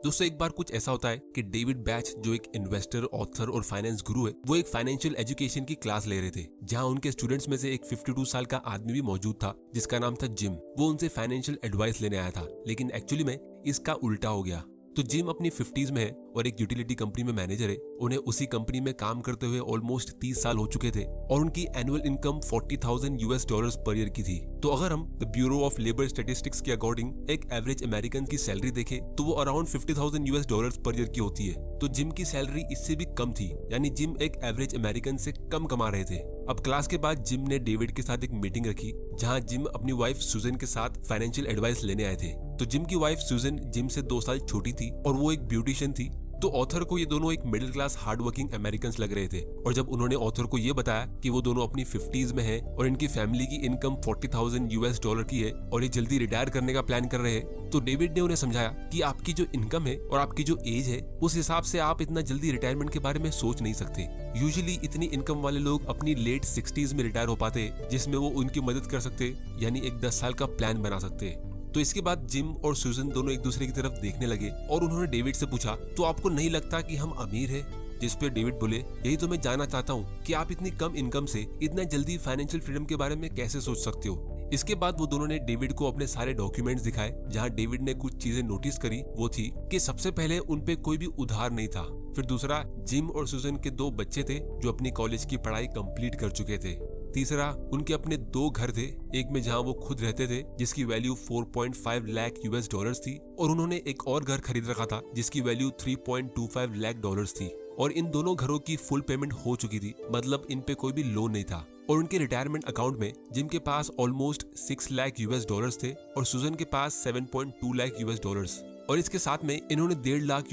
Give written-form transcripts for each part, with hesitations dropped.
दोस्तों एक बार कुछ ऐसा होता है कि डेविड बैच जो एक इन्वेस्टर, ऑथर और फाइनेंस गुरु है, वो एक फाइनेंशियल एजुकेशन की क्लास ले रहे थे, जहां उनके स्टूडेंट्स में से एक 52 साल का आदमी भी मौजूद था जिसका नाम था जिम। वो उनसे फाइनेंशियल एडवाइस लेने आया था, लेकिन एक्चुअली में इसका उल्टा हो गया। तो जिम अपनी 50s में है और एक यूटिलिटी कंपनी में मैनेजर है। उन्हें उसी कंपनी में काम करते हुए ऑलमोस्ट 30 साल हो चुके थे और उनकी एनुअल इनकम $40,000 पर ईयर की थी। तो अगर हम the bureau of labour statistics के अकॉर्डिंग एक एवरेज अमेरिकन की सैलरी देखें तो वो अराउंड $50,000 पर ईयर की होती है। तो जिम की सैलरी इससे भी कम थी, यानी जिम एक एवरेज अमेरिकन से कम कमा रहे थे। अब क्लास के बाद जिम ने डेविड के साथ एक मीटिंग रखी, जहां जिम अपनी वाइफ सुजन के साथ फाइनेंशियल एडवाइस लेने आए थे। तो जिम की वाइफ सुजन जिम से 2 साल छोटी थी और वो एक ब्यूटिशियन थी। तो ऑथर को ये दोनों एक middle class hard working American लग रहे थे। और जब उन्होंने ऑथर को ये बताया कि वो दोनों अपनी 50s में हैं और इनकी फैमिली की इनकम $40,000 की है और ये जल्दी रिटायर करने का प्लान कर रहे हैं, तो डेविड ने उन्हें समझाया कि आपकी जो इनकम है और आपकी जो एज है, उस हिसाब से आप इतना जल्दी रिटायरमेंट के बारे में सोच नहीं सकते। यूजुअली इतनी इनकम वाले लोग अपनी लेट 60s में रिटायर हो पाते, जिसमें वो उनकी मदद कर सकते, यानी एक 10 साल का प्लान बना सकते। तो इसके बाद जिम और सुजन दोनों एक दूसरे की तरफ देखने लगे और उन्होंने डेविड से पूछा, तो आपको नहीं लगता कि हम अमीर हैं? जिस पे डेविड बोले, यही तो मैं जानना चाहता हूँ कि आप इतनी कम इनकम से इतना जल्दी फाइनेंशियल फ्रीडम के बारे में कैसे सोच सकते हो। इसके बाद वो दोनों ने डेविड को अपने सारे डॉक्यूमेंट्स दिखाए, जहाँ डेविड ने कुछ चीजें नोटिस करी। वो थी कि सबसे पहले उनपे कोई भी उधार नहीं था। फिर दूसरा, जिम और सुजन के 2 बच्चे थे जो अपनी कॉलेज की पढ़ाई कंप्लीट कर चुके थे। तीसरा, उनके अपने 2 घर थे, एक में जहां वो खुद रहते थे जिसकी वैल्यू $4.5 लाख थी, और उन्होंने एक और घर खरीद रखा था जिसकी वैल्यू $3.25 लाख थी। और इन दोनों घरों की फुल पेमेंट हो चुकी थी, मतलब इन पे कोई भी लोन नहीं था। और उनके रिटायरमेंट अकाउंट में जिम के पास ऑलमोस्ट $6 लाख थे और सुजन के पास $7.2 लाख। और इसके साथ में इन्होंने $1.5 लाख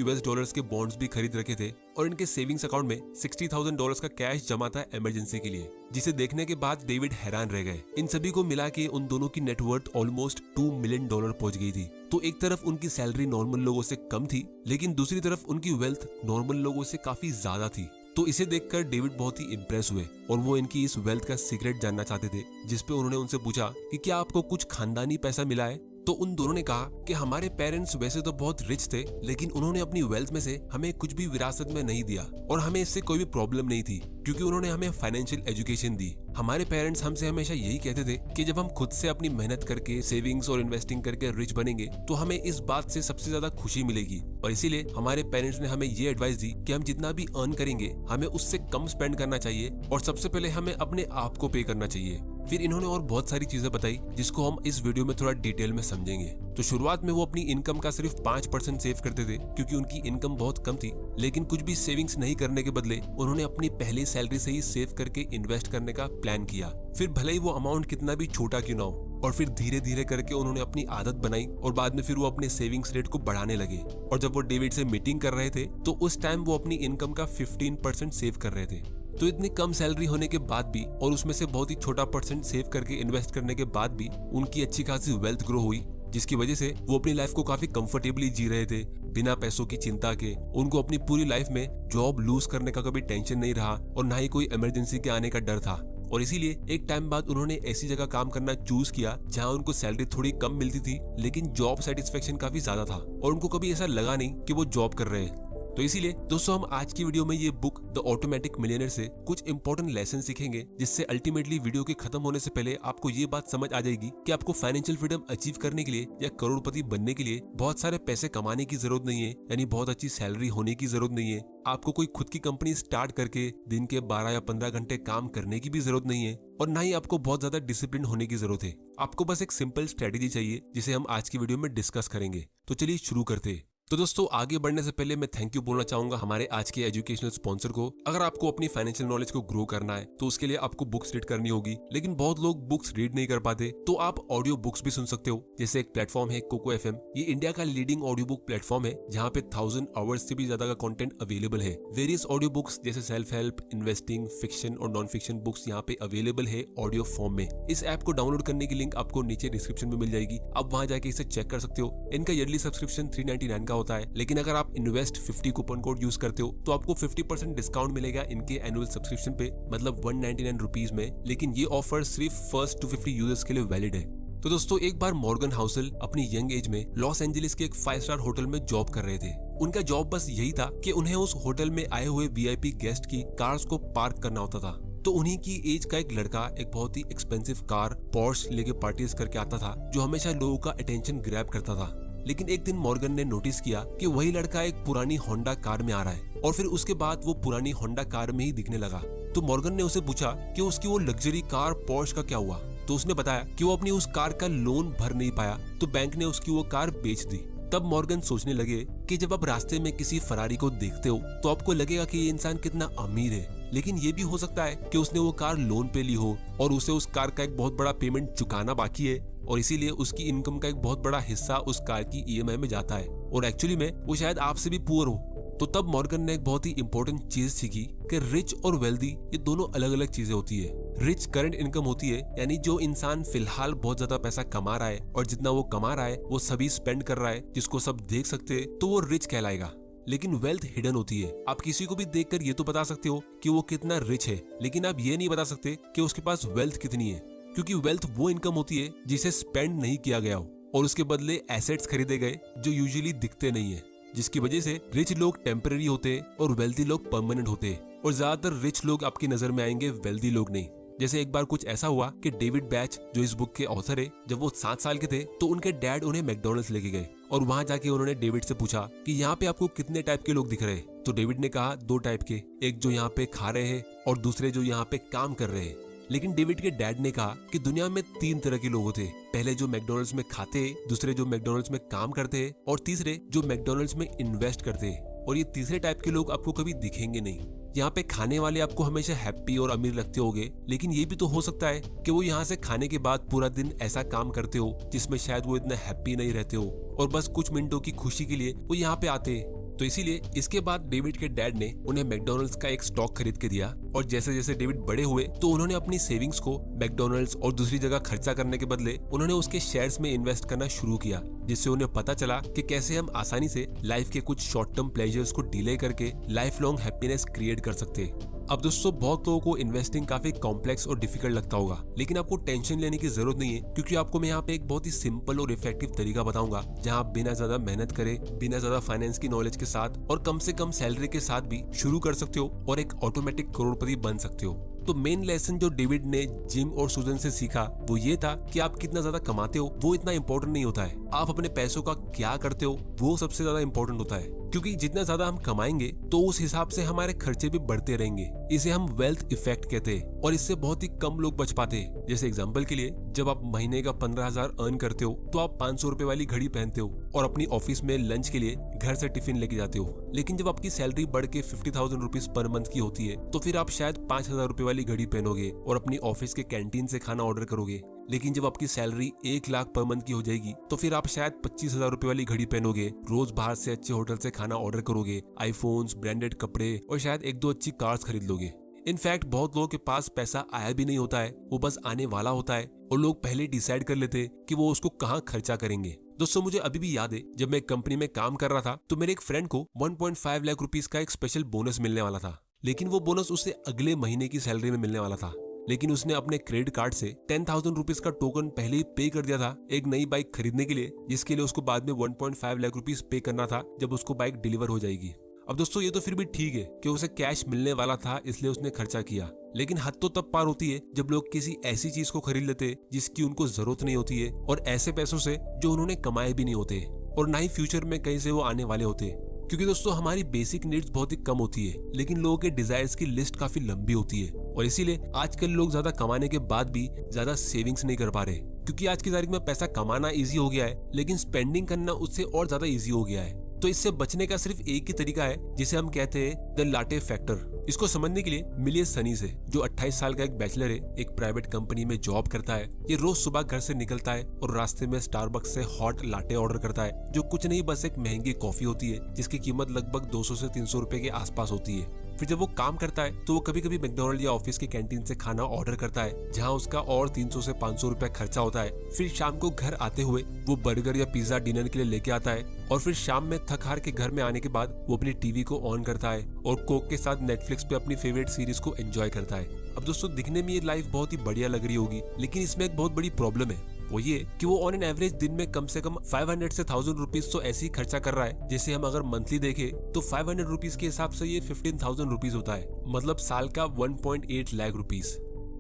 के बॉन्ड्स भी खरीद रखे थे और इनके सेविंग्स अकाउंट में $60,000 का कैश जमा था इमरजेंसी के लिए, जिसे देखने के बाद डेविड हैरान रह गए। इन सभी को मिला के उन दोनों की नेटवर्थ ऑलमोस्ट $2 मिलियन पहुंच गई थी। तो एक तरफ उनकी सैलरी नॉर्मल लोगों से कम थी, लेकिन दूसरी तरफ उनकी वेल्थ नॉर्मल लोगों से काफी ज्यादा थी। तो इसे देखकर डेविड बहुत ही इम्प्रेस हुए और वो इनकी इस वेल्थ का सीक्रेट जानना चाहते थे, जिसपे उन्होंने उनसे पूछा कि क्या आपको कुछ खानदानी पैसा मिला है। तो उन दोनों ने कहा कि हमारे पेरेंट्स वैसे तो बहुत रिच थे, लेकिन उन्होंने अपनी वेल्थ में से हमें कुछ भी विरासत में नहीं दिया और हमें इससे कोई भी प्रॉब्लम नहीं थी, क्योंकि उन्होंने हमें फाइनेंशियल एजुकेशन दी। हमारे पेरेंट्स हमसे हमेशा यही कहते थे कि जब हम खुद से अपनी मेहनत करके सेविंग्स और इन्वेस्टिंग करके रिच बनेंगे तो हमें इस बात से सबसे ज्यादा खुशी मिलेगी। और इसीलिए हमारे पेरेंट्स ने हमें ये एडवाइस दी कि हम जितना भी अर्न करेंगे हमें उससे कम स्पेंड करना चाहिए और सबसे पहले हमें अपने आप को पे करना चाहिए। फिर इन्होंने और बहुत सारी चीजें बताई जिसको हम इस वीडियो में थोड़ा डिटेल में समझेंगे। तो शुरुआत में वो अपनी इनकम का सिर्फ 5% सेव करते थे, क्योंकि उनकी इनकम बहुत कम थी, लेकिन कुछ भी सेविंग्स नहीं करने के बदले उन्होंने अपनी पहली सैलरी से ही सेव करके इन्वेस्ट करने का प्लान किया। फिर भले ही वो अमाउंट कितना भी छोटा क्यों ना हो, और फिर धीरे धीरे करके उन्होंने अपनी आदत बनाई और बाद में फिर वो अपने सेविंग्स रेट को बढ़ाने लगे। और जब वो डेविड से मीटिंग कर रहे थे तो उस टाइम वो अपनी इनकम का 15% सेव कर रहे थे। तो इतनी कम सैलरी होने के बाद भी और उसमें से बहुत ही छोटा परसेंट सेव करके इन्वेस्ट करने के बाद भी उनकी अच्छी खासी वेल्थ ग्रो हुई, जिसकी वजह से वो अपनी लाइफ को काफी कंफर्टेबली जी रहे थे बिना पैसों की चिंता के। उनको अपनी पूरी लाइफ में जॉब लूज करने का कभी टेंशन नहीं रहा और ना ही कोई इमरजेंसी के आने का डर था। और इसीलिए एक टाइम बाद उन्होंने ऐसी जगह काम करना चूज किया जहां उनको सैलरी थोड़ी कम मिलती थी, लेकिन जॉब सेटिस्फेक्शन काफी ज्यादा था और उनको कभी ऐसा लगा नहीं कि वो जॉब कर रहे हैं। तो इसीलिए दोस्तों हम आज की वीडियो में ये बुक द ऑटोमेटिक मिलियनेयर से कुछ इंपॉर्टेंट लेसन सीखेंगे, जिससे अल्टीमेटली वीडियो के खत्म होने से पहले आपको ये बात समझ आ जाएगी कि आपको फाइनेंशियल फ्रीडम अचीव करने के लिए या करोड़पति बनने के लिए बहुत सारे पैसे कमाने की जरूरत नहीं है, यानी बहुत अच्छी सैलरी होने की जरूरत नहीं है। आपको कोई खुद की कंपनी स्टार्ट करके दिन के 12 या 15 घंटे काम करने की भी जरूरत नहीं है, और ना ही आपको बहुत ज्यादा डिसिप्लिन होने की जरूरत है। आपको बस एक सिंपल स्ट्रेटेजी चाहिए, जिसे हम आज की वीडियो में डिस्कस करेंगे। तो चलिए शुरू करते हैं। तो दोस्तों आगे बढ़ने से पहले मैं थैंक यू बोलना चाहूंगा हमारे आज के एजुकेशनल स्पॉन्सर को। अगर आपको अपनी फाइनेंशियल नॉलेज को ग्रो करना है तो उसके लिए आपको बुक्स रीड करनी होगी, लेकिन बहुत लोग बुक्स रीड नहीं कर पाते, तो आप ऑडियो बुक्स भी सुन सकते हो। जैसे एक प्लेटफॉर्म है कोको FM, ये इंडिया का लीडिंग ऑडियो बुक प्लेटफॉर्म है, जहाँ पे 1000 आवर्स से भी ज्यादा का कंटेंट अवेलेबल है। वेरियस ऑडियो बुक्स जैसे सेल्फ हेल्प, इन्वेस्टिंग, फिक्शन और नॉन फिक्शन बुक्स यहाँ पे अवेलेबल है ऑडियो फॉर्म में। इस ऐप को डाउनलोड करने की लिंक आपको नीचे डिस्क्रिप्शन में मिल जाएगी, आप वहाँ जाके इसे चेक कर सकते हो। इनका ईयरली सब्सक्रिप्शन $399 का होता है, लेकिन अगर आप इन्वेस्ट 50 कूपन कोड यूज करते हो तो आपको 50% डिस्काउंट मिलेगा इनके एनुअल सब्सक्रिप्शन पे, मतलब $199 में। लेकिन ये ऑफर सिर्फ फर्स्ट 250 यूजर्स के लिए वैलिड है। तो दोस्तों एक बार मॉर्गन हाउसेल अपनी यंग एज में लॉस एंजलिस के एक 5 स्टार होटल में जॉब कर रहे थे। उनका जॉब बस यही था कि उन्हें उस होटल में आए हुए वीआईपी गेस्ट की कार्स को पार्क करना होता था। तो उन्हीं की एज का एक लड़का एक बहुत ही एक्सपेंसिव कार पोर्श लेके पार्टीज करके आता था, जो हमेशा लोगों का अटेंशन ग्रैब करता था। लेकिन एक दिन मॉर्गन ने नोटिस किया कि वही लड़का एक पुरानी होंडा कार में आ रहा है और फिर उसके बाद वो पुरानी होंडा कार में ही दिखने लगा। तो मॉर्गन ने उसे पूछा कि उसकी वो लग्जरी कार पोर्श का क्या हुआ। तो उसने बताया कि वो अपनी उस कार का लोन भर नहीं पाया, तो बैंक ने उसकी वो कार बेच दी। तब मॉर्गन सोचने लगे कि जब आप रास्ते में किसी फरारी को देखते हो तो आपको लगेगा कि ये इंसान कितना अमीर है, लेकिन ये भी हो सकता है कि उसने वो कार लोन पे ली हो और उसे उस कार का एक बहुत बड़ा पेमेंट चुकाना बाकी है और इसीलिए उसकी इनकम का एक बहुत बड़ा हिस्सा उस कार की ईएमआई में जाता है और एक्चुअली में वो शायद आपसे भी पुअर हो। तो तब मॉर्गन ने एक बहुत ही इंपॉर्टेंट चीज सीखी कि रिच और वेल्दी ये दोनों अलग अलग चीजें होती है। रिच करंट इनकम होती है, यानी जो इंसान फिलहाल बहुत ज्यादा पैसा कमा रहा है और जितना वो कमा रहा है वो सभी स्पेंड कर रहा है, जिसको सब देख सकते हैं, तो वो रिच कहलाएगा। लेकिन वेल्थ हिडन होती है। आप किसी को भी देखकर ये तो बता सकते हो कि वो कितना रिच है, लेकिन आप ये नहीं बता सकते कि उसके पास वेल्थ कितनी है, क्योंकि वेल्थ वो इनकम होती है जिसे स्पेंड नहीं किया गया हो और उसके बदले एसेट्स खरीदे गए जो यूजुअली दिखते नहीं है, जिसकी वजह से रिच लोग टेम्पररी होते हैं और वेल्दी लोग परमानेंट होते हैं। और ज्यादातर रिच लोग आपकी नजर में आएंगे, वेल्दी लोग नहीं। जैसे एक बार कुछ ऐसा हुआ कि डेविड बैच जो इस बुक के ऑथर है, जब वो 7 साल के थे तो उनके डैड उन्हें मैकडॉनल्ड्स लेके गए और वहां जाके उन्होंने डेविड से पूछा कि यहाँ पे आपको कितने टाइप के लोग दिख रहे हैं। तो डेविड ने कहा 2 टाइप के, एक जो यहाँ पे खा रहे हैं और दूसरे जो यहाँ पे काम कर रहे हैं। लेकिन डेविड के डैड ने कहा कि दुनिया में 3 तरह के लोग होते हैं, पहले जो मैकडॉनल्ड्स में खाते, दूसरे जो मैकडॉनल्ड्स में काम करते और तीसरे जो मैकडॉनल्ड्स में इन्वेस्ट करते। और ये तीसरे टाइप के लोग आपको कभी दिखेंगे नहीं। यहाँ पे खाने वाले आपको हमेशा हैप्पी और अमीर लगते होंगे, लेकिन ये भी तो हो सकता है कि वो यहाँ से खाने के बाद पूरा दिन ऐसा काम करते हो जिसमें शायद वो इतना हैप्पी नहीं रहते हो और बस कुछ मिनटों की खुशी के लिए वो यहाँ पे आते। तो इसीलिए इसके बाद डेविड के डैड ने उन्हें मैकडॉनल्ड्स का एक स्टॉक खरीद के दिया और जैसे जैसे डेविड बड़े हुए तो उन्होंने अपनी सेविंग्स को मैकडॉनल्ड्स और दूसरी जगह खर्चा करने के बदले उन्होंने उसके शेयर्स में इन्वेस्ट करना शुरू किया, जिससे उन्हें पता चला कि कैसे हम आसानी से लाइफ के कुछ शॉर्ट टर्म प्लेजर्स को डिले करके लाइफ लॉन्ग हैप्पीनेस क्रिएट कर सकते। अब दोस्तों बहुत लोगों को इन्वेस्टिंग काफी कॉम्प्लेक्स और डिफिकल्ट लगता होगा, लेकिन आपको टेंशन लेने की जरूरत नहीं है, क्योंकि आपको मैं यहाँ पे एक बहुत ही सिंपल और इफेक्टिव तरीका बताऊंगा जहाँ आप बिना ज्यादा मेहनत करे, बिना ज्यादा फाइनेंस की नॉलेज के साथ और कम से कम सैलरी के साथ भी शुरू कर सकते हो और एक ऑटोमेटिक करोड़पति बन सकते हो। तो मेन लेसन जो डेविड ने जिम और सुजन से सीखा वो ये था कि आप कितना ज्यादा कमाते हो वो इतना इम्पोर्टेंट नहीं होता है, आप अपने पैसों का क्या करते हो वो सबसे ज्यादा इम्पोर्टेंट होता है। क्योंकि जितना ज्यादा हम कमाएंगे तो उस हिसाब से हमारे खर्चे भी बढ़ते रहेंगे। इसे हम वेल्थ इफेक्ट कहते हैं और इससे बहुत ही कम लोग बच पाते हैं। जैसे एग्जांपल के लिए, जब आप महीने का 15,000 अर्न करते हो तो आप 500 रुपए वाली घड़ी पहनते हो और अपनी ऑफिस में लंच के लिए घर से टिफिन लेके जाते हो। लेकिन जब आपकी सैलरी बढ़ के 50,000 रुपीज पर मंथ की होती है तो फिर आप शायद 5,000 रुपए वाली घड़ी पहनोगे और अपनी ऑफिस के कैंटीन से खाना ऑर्डर करोगे। लेकिन जब आपकी सैलरी 1 लाख पर मंथ की हो जाएगी तो फिर आप शायद 25,000 रुपए वाली घड़ी पहनोगे, रोज बाहर से अच्छे होटल से खाना ऑर्डर करोगे, आईफोन्स, ब्रांडेड कपड़े और शायद 1-2 अच्छी कार्स खरीद लोगे। इनफैक्ट बहुत लोगों के पास पैसा आया भी नहीं होता है, वो बस आने वाला होता है और लोग पहले डिसाइड कर लेते हैं कि वो उसको कहाँ खर्चा करेंगे। दोस्तों मुझे अभी भी याद है, जब मैं एक कंपनी में काम कर रहा था तो मेरे एक फ्रेंड को 1.5 लाख रुपीज का एक स्पेशल बोनस मिलने वाला था, लेकिन वो बोनस उसे अगले महीने की सैलरी में मिलने वाला था। लेकिन उसने अपने क्रेडिट कार्ड से 10,000 रुपीज का टोकन पहले ही पे कर दिया था एक नई बाइक खरीदने के लिए, जिसके लिए उसको बाद में 1.5 लाख रुपीज पे करना था जब उसको बाइक डिलीवर हो जाएगी। अब दोस्तों ये तो फिर भी ठीक है कि उसे कैश मिलने वाला था इसलिए उसने खर्चा किया, लेकिन हद तो तब पार होती है जब लोग किसी ऐसी चीज को खरीद लेते जिसकी उनको जरूरत नहीं होती है और ऐसे पैसों से जो उन्होंने कमाए भी नहीं होते और ना ही फ्यूचर में कहीं से वो आने वाले होते। क्योंकि दोस्तों हमारी बेसिक नीड्स बहुत ही कम होती है, लेकिन लोगों के डिजायर्स की लिस्ट काफी लंबी होती है और इसीलिए आजकल लोग ज्यादा कमाने के बाद भी ज्यादा सेविंग्स नहीं कर पा रहे, क्योंकि आज की तारीख में पैसा कमाना इजी हो गया है लेकिन स्पेंडिंग करना उससे और ज्यादा इजी हो गया है। तो इससे बचने का सिर्फ एक ही तरीका है जिसे हम कहते हैं द लाटे फैक्टर। इसको समझने के लिए मिलिए सनी से, जो 28 साल का एक बैचलर है, एक प्राइवेट कंपनी में जॉब करता है। ये रोज सुबह घर से निकलता है और रास्ते में स्टारबक्स से हॉट लाटे ऑर्डर करता है, जो कुछ नहीं बस एक महंगी कॉफी होती है जिसकी कीमत लगभग 200 से 300 रुपए के आसपास होती है। फिर जब वो काम करता है तो वो कभी कभी मैकडॉनल्ड या ऑफिस के कैंटीन से खाना ऑर्डर करता है, जहाँ उसका और 300 से 500 रुपए खर्चा होता है। फिर शाम को घर आते हुए वो बर्गर या पिज्जा डिनर के लिए लेके आता है और फिर शाम में थक हार के घर में आने के बाद वो अपनी टीवी को ऑन करता है और कोक के साथ नेटफ्लिक्स पे अपनी फेवरेट सीरीज को एंजॉय करता है। अब दोस्तों दिखने में ये लाइफ बहुत ही बढ़िया लग रही होगी, लेकिन इसमें एक बहुत बड़ी प्रॉब्लम है। वो ये कि वो ऑन एन एवरेज दिन में कम से कम 500 से 1000 रुपीज तो ऐसे ही खर्चा कर रहा है, जैसे हम अगर मंथली देखें तो 500 रुपीज के हिसाब से ये 15,000 रुपीज होता है, मतलब साल का 1.8 लाख रुपीज।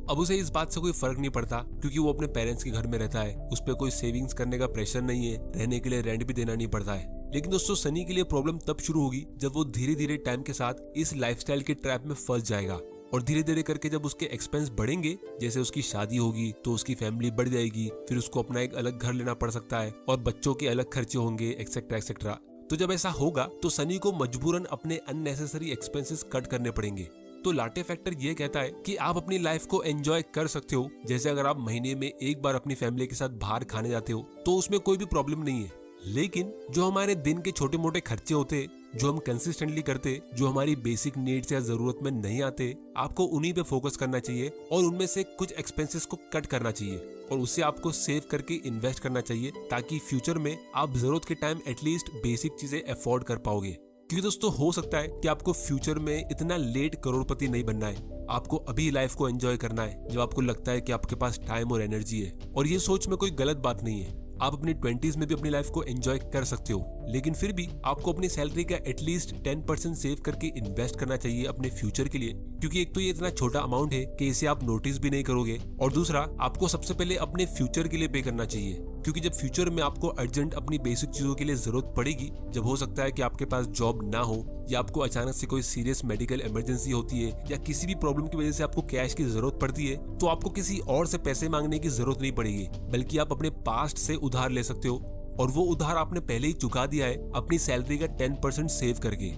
अब उसे इस बात से कोई फर्क नहीं पड़ता क्योंकि वो अपने पेरेंट्स के घर में रहता है, उस पर कोई सेविंग्स करने का प्रेशर नहीं है, रहने के लिए रेंट भी देना नहीं पड़ता है। लेकिन दोस्तों सनी के लिए प्रॉब्लम तब शुरू होगी जब वो धीरे धीरे टाइम के साथ इस लाइफस्टाइल के ट्रैप में फंस जाएगा और धीरे धीरे करके जब उसके एक्सपेंस बढ़ेंगे, जैसे उसकी शादी होगी तो उसकी फैमिली बढ़ जाएगी, फिर उसको अपना एक अलग घर लेना पड़ सकता है और बच्चों के अलग खर्चे होंगे, एक्सेट्रा एक्सेट्रा। तो जब ऐसा होगा तो सनी को मजबूरन अपने अननेसेसरी एक्सपेंसेस कट करने पड़ेंगे। तो लाटे फैक्टर ये कहता है कि आप अपनी लाइफ को एंजॉय कर सकते हो, जैसे अगर आप महीने में एक बार अपनी फैमिली के साथ बाहर खाने जाते हो तो उसमें कोई भी प्रॉब्लम नहीं है। लेकिन जो हमारे दिन के छोटे मोटे खर्चे होते, जो हम कंसिस्टेंटली करते, जो हमारी बेसिक नीड्स या जरूरत में नहीं आते, आपको उन्हीं पे फोकस करना चाहिए और उनमें से कुछ एक्सपेंसेस को कट करना चाहिए और उससे आपको सेव करके इन्वेस्ट करना चाहिए ताकि फ्यूचर में आप जरूरत के टाइम एटलीस्ट बेसिक चीजें अफोर्ड कर पाओगे। क्योंकि दोस्तों हो सकता है कि आपको फ्यूचर में इतना लेट करोड़पति नहीं बनना है, आपको अभी लाइफ को एंजॉय करना है जब आपको लगता है कि आपके पास टाइम और एनर्जी है। और ये सोच में कोई गलत बात नहीं है, आप अपनी 20s में भी अपनी लाइफ को एंजॉय कर सकते हो, लेकिन फिर भी आपको अपनी सैलरी का एटलीस्ट 10% सेव करके इन्वेस्ट करना चाहिए अपने फ्यूचर के लिए, क्योंकि एक तो ये इतना छोटा अमाउंट है कि इसे आप नोटिस भी नहीं करोगे और दूसरा आपको सबसे पहले अपने फ्यूचर के लिए पे करना चाहिए, क्योंकि जब फ्यूचर में आपको अर्जेंट अपनी बेसिक चीजों के लिए जरूरत पड़ेगी, जब हो सकता है कि आपके पास जॉब ना हो या आपको अचानक से कोई सीरियस मेडिकल इमरजेंसी होती है या किसी भी प्रॉब्लम की वजह से आपको कैश की जरूरत पड़ती है, तो आपको किसी और से पैसे मांगने की जरूरत नहीं पड़ेगी, बल्कि आप अपने पास्ट से उधार ले सकते हो और वो उधार आपने पहले ही चुका दिया है अपनी सैलरी का 10% सेव करके।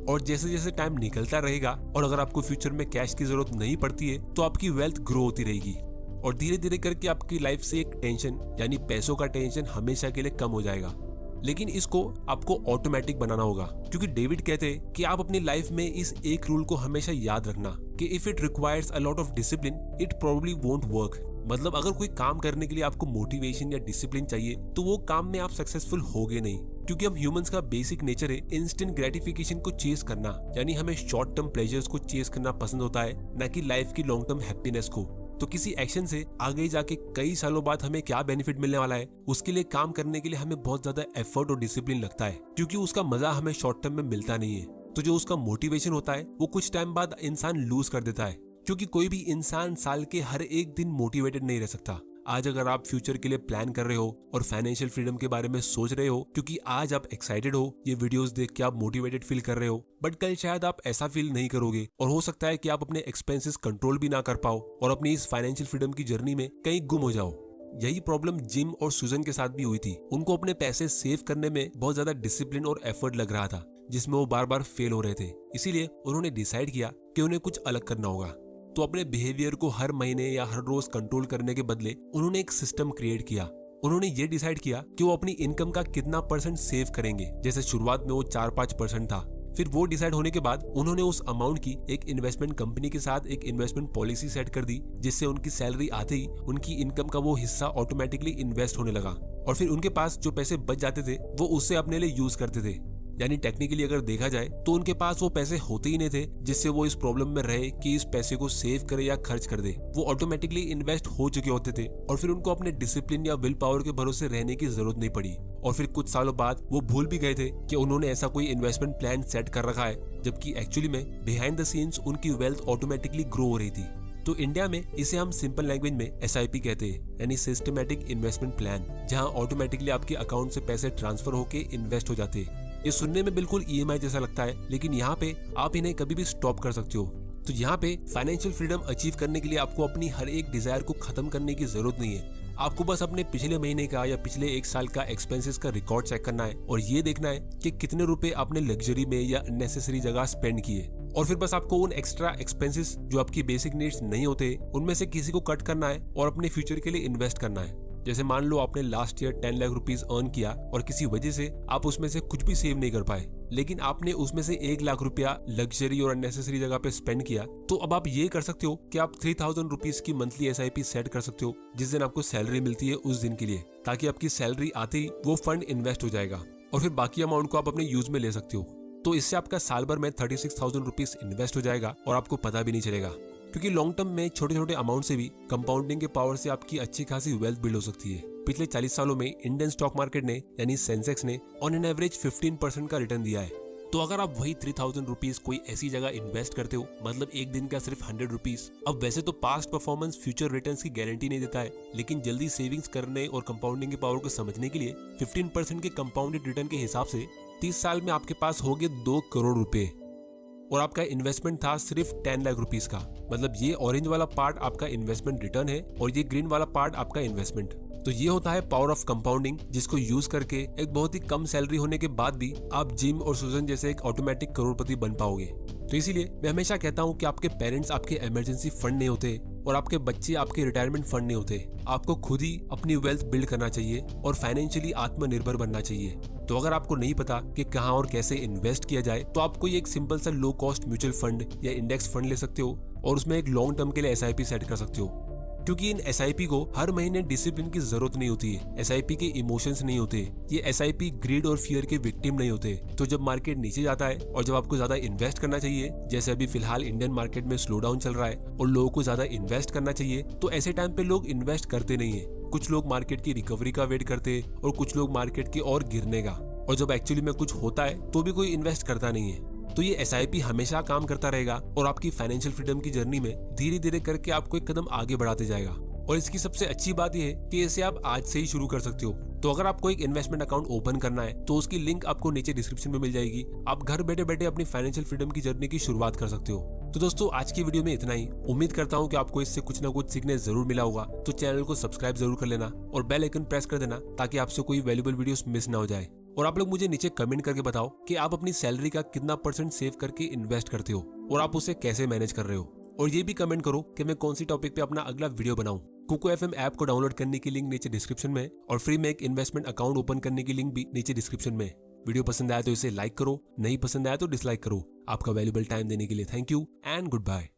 और जैसे जैसे टाइम निकलता रहेगा और अगर आपको फ्यूचर में कैश की जरूरत नहीं पड़ती है तो आपकी वेल्थ ग्रो होती रहेगी और धीरे धीरे करके आपकी लाइफ से एक टेंशन यानी पैसों का टेंशन हमेशा के लिए कम हो जाएगा। लेकिन इसको आपको ऑटोमेटिक बनाना होगा, क्योंकि डेविड कहते हैं कि आप अपनी लाइफ में इस एक रूल को हमेशा याद रखना कि if it requires a lot of discipline it probably won't work. मतलब अगर कोई काम करने के लिए आपको मोटिवेशन या डिसिप्लिन चाहिए तो वो काम में आप सक्सेसफुल होगे नहीं, क्योंकि हम ह्यूमंस का बेसिक नेचर है इंस्टेंट ग्रेटिफिकेशन को चेस करना, यानी हमें शॉर्ट टर्म प्लेजर्स को चेस करना पसंद होता है, न कि लाइफ की लॉन्ग टर्म हैप्पीनेस को। तो किसी एक्शन से आगे जाके कई सालों बाद हमें क्या बेनिफिट मिलने वाला है, उसके लिए काम करने के लिए हमें बहुत ज्यादा एफर्ट और डिसिप्लिन लगता है, क्योंकि उसका मजा हमें शॉर्ट टर्म में मिलता नहीं है। तो जो उसका मोटिवेशन होता है वो कुछ टाइम बाद इंसान लूज कर देता है, क्योंकि कोई भी इंसान साल के हर एक दिन मोटिवेटेड नहीं रह सकता। आज अगर आप फ्यूचर के लिए प्लान कर रहे हो और फाइनेंशियल फ्रीडम के बारे में सोच रहे हो क्योंकि आज आप एक्साइटेड हो, ये वीडियोस देख के आप मोटिवेटेड फील कर रहे हो, बट कल शायद आप ऐसा फील नहीं करोगे और हो सकता है कि आप अपने एक्सपेंसेस कंट्रोल भी ना कर पाओ और अपनी इस फाइनेंशियल फ्रीडम की जर्नी में कहीं गुम हो जाओ। यही प्रॉब्लम जिम और सुजन के साथ भी हुई थी। उनको अपने पैसे सेव करने में बहुत ज्यादा डिसिप्लिन और एफर्ट लग रहा था, जिसमें वो बार बार फेल हो रहे थे। इसीलिए उन्होंने डिसाइड किया कि उन्हें कुछ अलग करना होगा। तो अपने बिहेवियर को हर महीने या हर रोज कंट्रोल करने के बदले उन्होंने एक सिस्टम क्रिएट किया। उन्होंने ये डिसाइड किया कि वो अपनी इनकम का कितना परसेंट सेव करेंगे। जैसे शुरुआत में वो 4-5% था, फिर वो डिसाइड होने के बाद उन्होंने उस अमाउंट की एक इन्वेस्टमेंट कंपनी के साथ एक इन्वेस्टमेंट पॉलिसी सेट कर दी, जिससे उनकी सैलरी आते ही उनकी इनकम का वो हिस्सा ऑटोमेटिकली इन्वेस्ट होने लगा और फिर उनके पास जो पैसे बच जाते थे वो उससे अपने लिए यूज करते थे। यानी टेक्निकली अगर देखा जाए तो उनके पास वो पैसे होते ही नहीं थे जिससे वो इस प्रॉब्लम में रहे कि इस पैसे को सेव करे या खर्च कर दे। वो ऑटोमेटिकली इन्वेस्ट हो चुके होते थे और फिर उनको अपने डिसिप्लिन या विल पावर के भरोसे रहने की जरूरत नहीं पड़ी। और फिर कुछ सालों बाद वो भूल भी गए थे कि उन्होंने ऐसा कोई इन्वेस्टमेंट प्लान सेट कर रखा है, जबकि एक्चुअली में बिहाइंड द सीन्स उनकी वेल्थ ऑटोमेटिकली ग्रो हो रही थी। तो इंडिया में इसे हम सिंपल लैंग्वेज में SIP कहते हैं, यानी सिस्टमैटिक इन्वेस्टमेंट प्लान, जहां ऑटोमेटिकली आपके अकाउंट से पैसे ट्रांसफर होके इन्वेस्ट हो जाते हैं। ये सुनने में बिल्कुल EMI जैसा लगता है, लेकिन यहाँ पे आप इन्हें कभी भी स्टॉप कर सकते हो। तो यहाँ पे फाइनेंशियल फ्रीडम अचीव करने के लिए आपको अपनी हर एक डिजायर को खत्म करने की जरूरत नहीं है। आपको बस अपने पिछले महीने का या पिछले 1 साल का एक्सपेंसेस का रिकॉर्ड चेक करना है और ये देखना है कि कितने रुपए आपने लग्जरी में या अननेसेसरी जगह स्पेंड किए। और फिर बस आपको उन एक्स्ट्रा एक्सपेंसेस जो आपकी बेसिक नीड्स नहीं होते उनमें से किसी को कट करना है और अपने फ्यूचर के लिए इन्वेस्ट करना है। जैसे मान लो आपने last year 10 lakh rupees earn किया और किसी वजह से आप उसमें से कुछ भी सेव नहीं कर पाए, लेकिन आपने उसमें से 1 लाख रुपया लग्जरी और अननेसेसरी जगह पे स्पेंड किया, तो अब आप ये कर सकते हो कि आप 3000 रुपीज की मंथली SIP सेट कर सकते हो जिस दिन आपको सैलरी मिलती है उस दिन के लिए, ताकि आपकी सैलरी आते ही वो फंड इन्वेस्ट हो जाएगा और फिर बाकी अमाउंट को आप अपने यूज में ले सकते हो। तो इससे आपका साल भर में 36,000 रुपीज इन्वेस्ट हो जाएगा और आपको पता भी नहीं चलेगा, क्योंकि लॉन्ग टर्म में छोटे छोटे अमाउंट से भी कंपाउंडिंग के पावर से आपकी अच्छी खासी वेल्थ बिल्ड हो सकती है। पिछले 40 सालों में इंडियन स्टॉक मार्केट ने यानी सेंसेक्स ने ऑन एन एवरेज 15% का रिटर्न दिया है। तो अगर आप वही 3000 रुपीज कोई ऐसी जगह इन्वेस्ट करते हो, मतलब एक दिन का सिर्फ 100 रुपीज। अब वैसे तो पास्ट परफॉर्मेंस फ्यूचर रिटर्न्स की गारंटी नहीं देता है, लेकिन जल्दी सेविंग्स करने और कंपाउंडिंग की पावर को समझने के लिए 15% के कंपाउंडेड रिटर्न के हिसाब से 30 साल में आपके पास हो गए 2 करोड़ रुपए और आपका इन्वेस्टमेंट था सिर्फ 10 लाख रुपीज का। मतलब ये ऑरेंज वाला पार्ट आपका इन्वेस्टमेंट रिटर्न है और ये ग्रीन वाला पार्ट आपका इन्वेस्टमेंट। तो ये होता है पावर ऑफ कंपाउंडिंग, जिसको यूज करके एक बहुत ही कम सैलरी होने के बाद भी आप जिम और सुजन जैसे एक ऑटोमेटिक करोड़पति बन पाओगे। तो इसीलिए मैं हमेशा कहता हूँ कि आपके पेरेंट्स आपके इमरजेंसी फंड नहीं होते और आपके बच्चे आपके रिटायरमेंट फंड नहीं होते। आपको खुद ही अपनी वेल्थ बिल्ड करना चाहिए और फाइनेंशियली आत्मनिर्भर बनना चाहिए। तो अगर आपको नहीं पता कि कहाँ और कैसे इन्वेस्ट किया जाए, तो आप कोई एक सिंपल सा लो कॉस्ट म्यूचुअल फंड या इंडेक्स फंड ले सकते हो और उसमें एक लॉन्ग टर्म के लिए SIP सेट कर सकते हो। क्योंकि इन SIP को हर महीने डिसिप्लिन की जरूरत नहीं होती है। SIP के इमोशंस नहीं होते। ये SIP ग्रीड और फियर के विक्टिम नहीं होते। तो जब मार्केट नीचे जाता है और जब आपको ज्यादा इन्वेस्ट करना चाहिए, जैसे अभी फिलहाल इंडियन मार्केट में स्लो डाउन चल रहा है और लोगों को ज्यादा इन्वेस्ट करना चाहिए, तो ऐसे टाइम पे लोग इन्वेस्ट करते नहीं है। कुछ लोग मार्केट की रिकवरी का वेट करते और कुछ लोग मार्केट के और गिरने का, और जब एक्चुअली में कुछ होता है तो भी कोई इन्वेस्ट करता नहीं है। तो ये SIP हमेशा काम करता रहेगा और आपकी फाइनेंशियल फ्रीडम की जर्नी में धीरे धीरे करके आपको एक कदम आगे बढ़ाते जाएगा। और इसकी सबसे अच्छी बात यह है कि इसे आप आज से ही शुरू कर सकते हो। तो अगर आपको एक इन्वेस्टमेंट अकाउंट ओपन करना है तो उसकी लिंक आपको नीचे डिस्क्रिप्शन में मिल जाएगी। आप घर बैठे बैठे अपनी फाइनेंशियल फ्रीडम की जर्नी की शुरुआत कर सकते हो। तो दोस्तों, आज की वीडियो में इतना ही। उम्मीद करता हूँ कि आपको इससे कुछ ना कुछ सीखने जरूर मिला होगा। तो चैनल को सब्सक्राइब जरूर कर लेना और बेल आइकन प्रेस कर देना ताकि आपसे कोई वैल्यूएबल वीडियोस मिस ना हो जाए। और आप लोग मुझे नीचे कमेंट करके बताओ कि आप अपनी सैलरी का कितना % सेव करके इन्वेस्ट करते हो और आप उसे कैसे मैनेज कर रहे हो। और ये भी कमेंट करो कि मैं कौन सी टॉपिक पे अपना अगला वीडियो बनाऊं। कुको FM ऐप को डाउनलोड करने की लिंक नीचे डिस्क्रिप्शन में और फ्री में एक इन्वेस्टमेंट अकाउंट ओपन करने की लिंक भी नीचे डिस्क्रिप्शन में। वीडियो पसंद आया तो इसे लाइक करो, नहीं पसंद आया तो डिसलाइक करो। आपका वैल्यूएबल टाइम देने के लिए thank you and good bye.